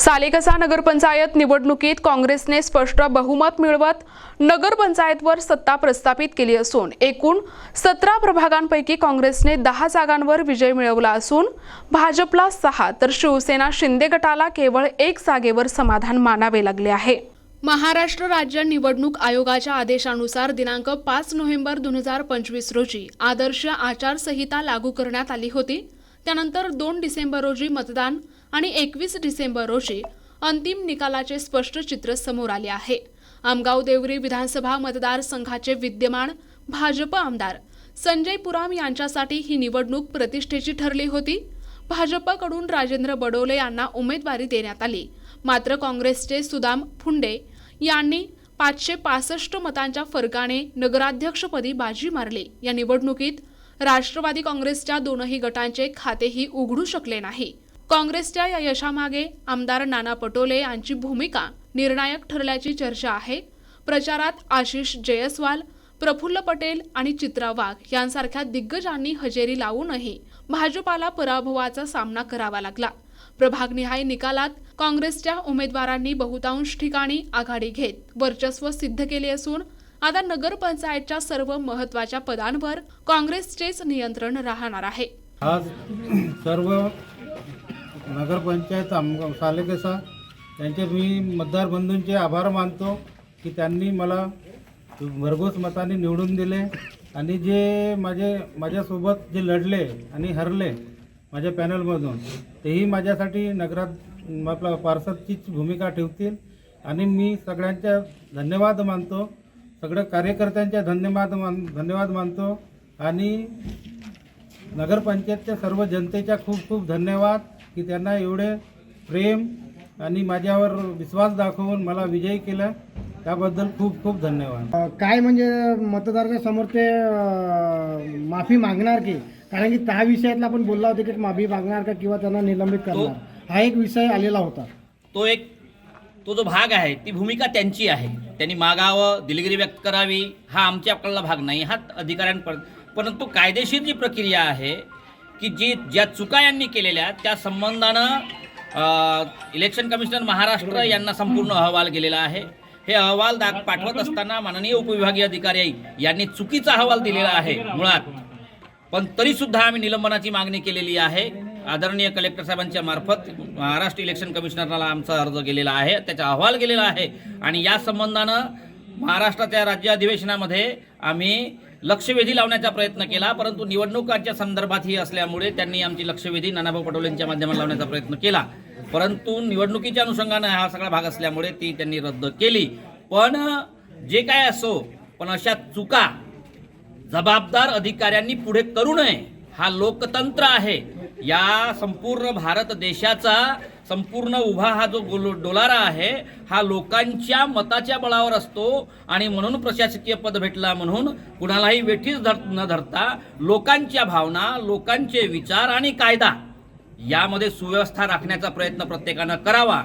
सालेकसा नगरपंचायत निवडणुकीत काँग्रेसने स्पष्ट बहुमत मिळवत नगरपंचायतवर सत्ता प्रस्थापित केली असून एकूण 17 प्रभागांपैकी काँग्रेसने 10 जागांवर विजय मिळवला असून भाजपला 6 तर शिवसेना शिंदे गटाला केवळ 1 जागेवर समाधान मानावे लागले आहे। महाराष्ट्र राज्य निवडणूक आयोगाच्या आदेशानुसार दिनांक 5 नोव्हेंबर 2025 रोजी आदर्श आचारसंहिता लागू करण्यात आली होती। त्यानंतर 2 डिसेंबर रोजी मतदान आणि 21 डिसेंबर रोजी अंतिम निकालाचे स्पष्ट चित्र समोर आले आहे। आमगाव देवरी विधानसभा मतदारसंघाचे विद्यमान भाजप आमदार संजय पुराम यांच्यासाठी ही निवडणूक प्रतिष्ठेची ठरली होती। भाजपकडून राजेंद्र बडोले यांना उमेदवारी देण्यात आली, मात्र काँग्रेसचे सुदाम फुंडे यांनी 565 मतांच्या फरकाने नगराध्यक्षपदी बाजी मारली। या निवडणुकीत राष्ट्रवादी काँग्रेसच्या दोनही गटांचे खातेही उघडू शकले नाही। काँग्रेसच्या या यशामागे आमदार नाना पटोले यांची भूमिका निर्णायक ठरल्याची चर्चा आहे। प्रचारात आशिष जयस्वाल, प्रफुल्ल पटेल आणि चित्रा वाघ यांसारख्या दिग्गजांनी हजेरी लावूनही भाजपाला पराभवाचा सामना करावा लागला। प्रभागनिहाय निकालात काँग्रेसच्या उमेदवारांनी बहुतांश ठिकाणी आघाडी घेत वर्चस्व सिद्ध केले असून आता नगरपंचायतच्या सर्व महत्त्वाच्या पदांवर काँग्रेसचेच नियंत्रण राहणार आहे। आज सर्व नगरपंचायत सालेकसा त्यांचे मी मतदार बंधूंचे आभार मानतो की त्यांनी मला भरघोस मताने निवडून दिले आणि जे माझ्यासोबत जे लढले आणि हरले माझ्या पॅनलमधून तेही माझ्यासाठी आपला पार्षदचीच भूमिका ठेवतील आणि मी सगळ्यांच्या धन्यवाद मानतो, सगळ्या कार्यकर्त्यांच्या धन्यवाद मानतो आणि नगरपंचायतच्या सर्व जनतेच्या खूप खूप धन्यवाद की त्यांना एवढे प्रेम आणि माझ्यावर विश्वास दाखवून मला विजयी केलं, त्याबद्दल खूप खूप धन्यवाद। काय म्हणजे मतदाराच्या समोर ते माफी मागणार की, कारण की त्या विषयातला आपण बोलला होता की माफी मागणार का किंवा त्यांना निलंबित करणार, हा एक विषय आलेला होता। तो जो भाग आहे ती भूमिका त्यांची आहे, त्यांनी मागावं, दिलगिरी व्यक्त करावी, हा आमच्याकडला भाग नाही, हा अधिकाऱ्यांपर्यंत। परंतु कायदेशीर जी प्रक्रिया आहे की ज्या चुका यांनी केलेल्या त्या संबंधानं इलेक्शन कमिशनर महाराष्ट्र यांना संपूर्ण अहवाल गेलेला आहे। हे अहवाल पाठवत असताना माननीय उपविभागीय अधिकारी यांनी चुकीचा अहवाल दिलेला आहे मुळात, पण तरीसुद्धा आम्ही निलंबनाची मागणी केलेली आहे। आदरणीय कलेक्टर साहेबांच्या मार्फत महाराष्ट्र इलेक्शन कमिशनरला आमचा अर्ज गेलेला आहे, त्याचा अहवाल गेलेला आहे आणि या संबंधानं महाराष्ट्राच्या राज्य अधिवेशनामध्ये आम्ही लक्षवेधी लावण्याचा प्रयत्न केला, परंतु निवडणुकांच्या संदर्भात ही असल्यामुळे त्यांनी आमची लक्षवेधी नानाभाऊ पटोलेंच्या माध्यमातून लावण्याचा प्रयत्न केला, परंतु निवडणुकीच्या अनुषंगानं हा सगळा भाग असल्यामुळे ती त्यांनी रद्द केली। पण जे काय असो, पण अशा चुका जबाबदार अधिकाऱ्यांनी पुढे करू नये, हा लोकतंत्र आहे। या संपूर्ण भारत देशाचा संपूर्ण उभा हा जो डोलारा आहे हा लोकांच्या मताच्या बळावर असतो आणि म्हणून प्रशासकीय पद भेटला म्हणून कुणालाही वेठीस न धरता लोकांच्या भावना, लोकांचे विचार आणि कायदा यामध्ये सुव्यवस्था राखण्याचा प्रयत्न प्रत्येकानं करावा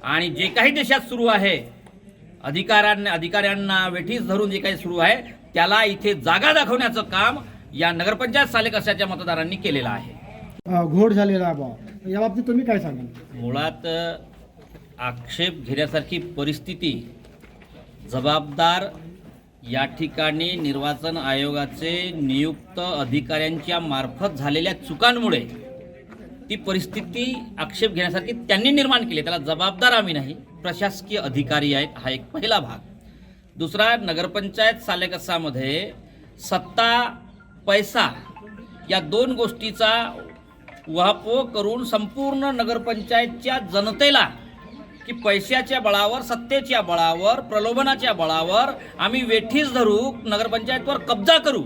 आणि जे काही देशात सुरू आहे अधिकाऱ्यांना वेठीस धरून जे काही सुरू आहे त्याला इथे जागा दाखवण्याचं काम या नगरपंचायत सालेकसाच्या मतदारांनी केलेलं आहे। घोड झालेला आहे, या बाबतीत तुम्ही काय सांगाल? मुळात आक्षेप घेण्यासारखी परिस्थिती जबाबदार या ठिकाणी निर्वाचन आयोगाचे नियुक्त अधिकाऱ्यांच्या मार्फत झालेल्या चुकांमुळे ती परिस्थिती आक्षेप घेण्यासारखी त्यांनी निर्माण केली, त्याला जबाबदार आम्ही नाही, प्रशासकीय अधिकारी आहेत, हा एक पहिला भाग। दुसरा, नगरपंचायत सालेकसामध्ये सत्ता पैसा या 2 गोष्टीचा उहापोह करून संपूर्ण नगरपंचायतच्या जनतेला की पैशाच्या बळावर, सत्तेच्या बळावर, प्रलोभनाच्या बळावर आम्ही वेठीस धरू, नगरपंचायतवर कब्जा करू,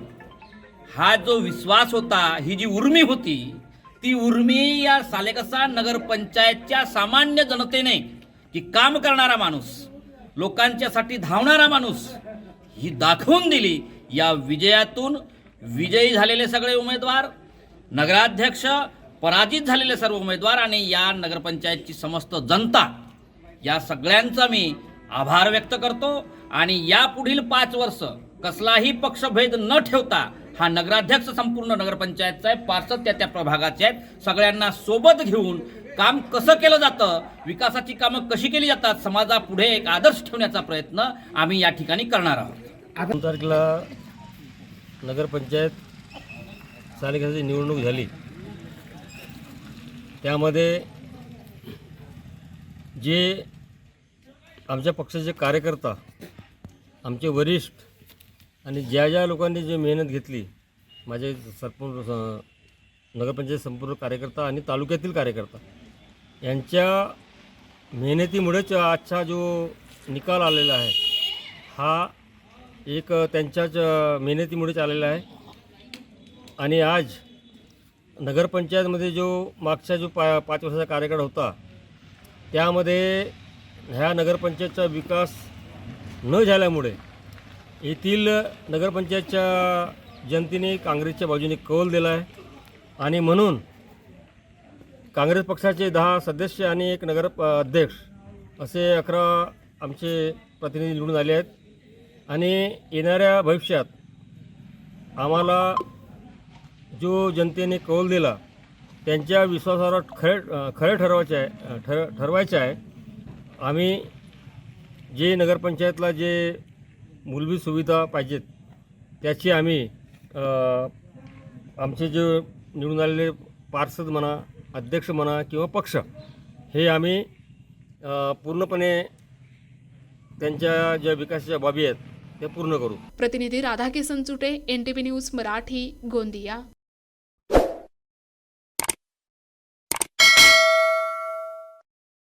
हा जो विश्वास होता, ही जी उर्मी होती, ती उर्मी या सालेकसा नगरपंचायतच्या सामान्य जनतेने की काम करणारा माणूस, लोकांच्यासाठी धावणारा माणूस ही दाखवून दिली। या विजयातून विजयी झालेले सगळे उमेदवार, नगराध्यक्ष, पराजित झालेले सर्व उमेदवार आणि या नगरपंचायतची समस्त जनता या सगळ्यांचा मी आभार व्यक्त करतो आणि या पुढील 5 वर्ष कसलाही पक्षभेद न ठेवता हा नगराध्यक्ष संपूर्ण नगरपंचायतचा आहे, पार्षद त्या प्रभागाचे आहेत, सगळ्यांना सोबत घेऊन काम कसं केलं जातं, विकासाची कामं कशी केली जातात, समाजापुढे एक आदर्श ठेवण्याचा प्रयत्न आम्ही या ठिकाणी करणार आहोत. 2 तारखेला नगरपंचायत स्थानिकाची निवडणूक झाली. त्यामध्ये जे आमच्या पक्षाचे कार्यकर्ता, आमचे वरिष्ठ आणि ज्या लोकांनी जे मेहनत घेतली, माझे नगरपंचायत संपूर्ण कार्यकर्ता आणि तालुक्यातील कार्यकर्ता यांच्या मेहनतीमुळेच आजचा जो निकाल आलेला आहे हा एक त्यांच्याच मेहनतीमुळेच आलेला आहे. आणि आज नगरपंचायतमध्ये जो मागचा जो 5 वर्षाचा कार्यकाळ होता त्यामध्ये ह्या नगरपंचायतचा विकास न झाल्यामुळे येथील नगरपंचायतच्या जनतेने काँग्रेसच्या बाजूने कौल दिला आहे. आणि म्हणून काँग्रेस पक्षाचे 10 सदस्य आणि एक नगर अध्यक्ष असे 11 आमचे प्रतिनिधी निवडून आले आहेत. आणि येणाऱ्या भविष्यात आम्हाला जो जनतेने कौल दिला त्यांच्या विश्वासावर खरे ठरवायचे आहे. आम्ही जे नगरपंचायतला जे मूलभूत सुविधा पाहिजेत त्याची आम्ही आमचे जे निवडून आलेले पार्षद म्हणा, अध्यक्ष म्हणा किंवा पक्ष हे आम्ही पूर्णपणे त्यांच्या ज्या विकासाच्या बाबी आहेत त्या पूर्ण करू. प्रतिनिधी राधाकिसन चुटे, NTV न्यूज मराठी, गोंदिया.